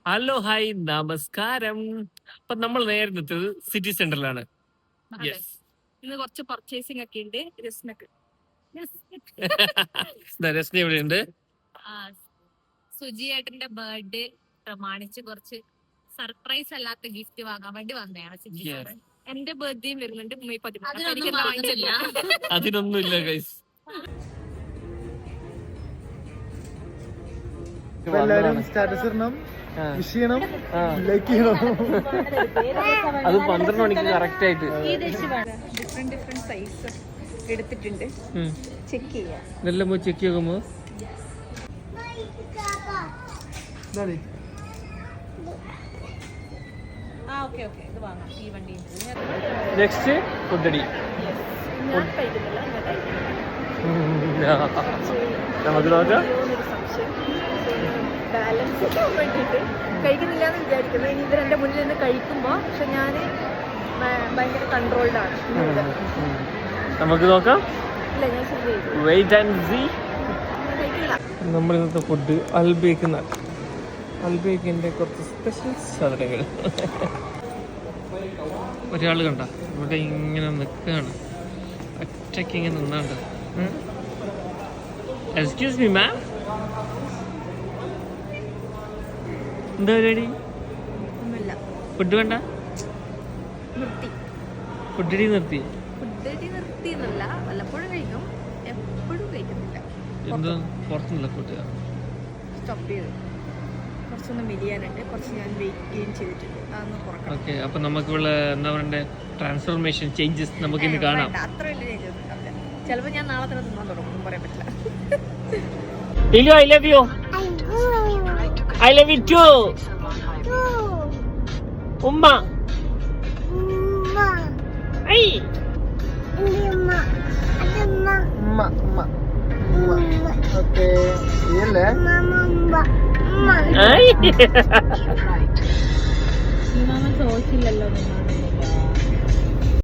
Hello hi നമസ്കാരം. അപ്പൊ നമ്മൾ നേരിടുന്നത് സിറ്റി സെന്ററിലാണ്. അതെ. ഇന്ന് കുറച്ച് പർച്ചേസിംഗ് ഒക്കെ ഉണ്ട് രസ്നക്ക്. രശ്മി എവിടെയുണ്ട്? സുജിയേട്ടന്റെ ബർത്ത്ഡേ പ്രമാണിച്ച് കുറച്ച് സർപ്രൈസ് അല്ലാത്ത ഗിഫ്റ്റ് വാങ്ങാൻ വേണ്ടി വന്നതാണ് സിറ്റി സെന്റർ. എന്റെ ബർത്ത്ഡേയും വരുന്നുണ്ട് മെയ് 13. അതിനൊന്നുമില്ല ഗൈസ്. എല്ലാരും സ്റ്റാറ്റസ് ഇടണം, വിഷ് ചെയ്യണം, ലൈക്ക് ചെയ്യണം. അത് 12 മണിക്ക് കറക്റ്റ് ആയിട്ട് ഡിഫറെന്റ് സൈസ് എടുത്തിട്ടുണ്ട്. ചെക്ക് ചെയ്യാം. ഇതെല്ലാം പോയി ചെക്ക് ചെയ്യുമ്പോ ഇത് വാങ്ങാം ഈ വണ്ടിയിൽ. നെക്സ്റ്റ് ഫുഡടി. ഞാൻ കഴിക്കുന്നില്ല, നമുക്ക് നോക്കാം. ബാലൻസ് ചെയ്യാൻ വേണ്ടിയിട്ട് കഴിക്കുന്നില്ല എന്ന് വിചാരിക്കുന്നത്. ഇനി ഇവർ എൻ്റെ മുന്നിൽ നിന്ന് കഴിക്കുമ്പോൾ പക്ഷെ ഞാൻ ഭയങ്കര കൺട്രോൾഡ് ആണ്. നമുക്ക് നോക്കാം. ഇല്ല, ഞാൻ ശരി വെയിറ്റ് ആൻഡ് സീ. കഴിക്കില്ല. നമ്മൾ ഇന്നത്തെ ഫുഡ് അൽബേക്കിന്റെ കുറച്ച് സ്പെഷ്യൽ സാധനങ്ങൾ. ഒരാൾ കണ്ട ഇവിടെ ഇങ്ങനെ നിൽക്കുകയാണ്, ഒറ്റയ്ക്ക് ഇങ്ങനെ നിന്നാണ്ട്. എക്സ്ക്യൂസ് മീ മാം, എന്താ പരിപാടി? ഒന്നുമില്ല, ഫുഡ് വേണ്ട? നിർത്തി. ഫുഡടി നിർത്തി? ഫുഡടി നിർത്തി എന്നല്ല, വല്ലപ്പോഴും കഴിക്കും, എപ്പോഴും കഴിക്കുന്നില്ല. എന്തോ പുറത്തുനിന്നുള്ള ഫുഡ് സ്റ്റോപ്പ് ചെയ്ത് കുറച്ചൊന്ന് മെലിയാനുണ്ട്, കുറച്ച് ഞാൻ വെയിറ്റ് ഗെയിൻ ചെയ്തിട്ടുണ്ട്, അതൊന്ന് കുറക്കണം. ഓക്കെ, അപ്പൊ നമുക്കുള്ള എന്താ പറയണ്ടേ ട്രാൻസ്ഫോർമേഷൻ ചേഞ്ചസ് നമുക്ക് ഇന്ന് കാണാം. അത്ര വലിയ ചേഞ്ചസ് ഉണ്ടാവില്ല. ചിലപ്പോൾ ഞാൻ നാളെ തന്നെ തിന്നാൻ തുടങ്ങും, ഒന്നും പറയാൻ പറ്റില്ല. Lilo, I love you. I love you too. Umma. Ay. Okay ഇല്ലേ Ay. സോസില്ലല്ലോ നിങ്ങൾ.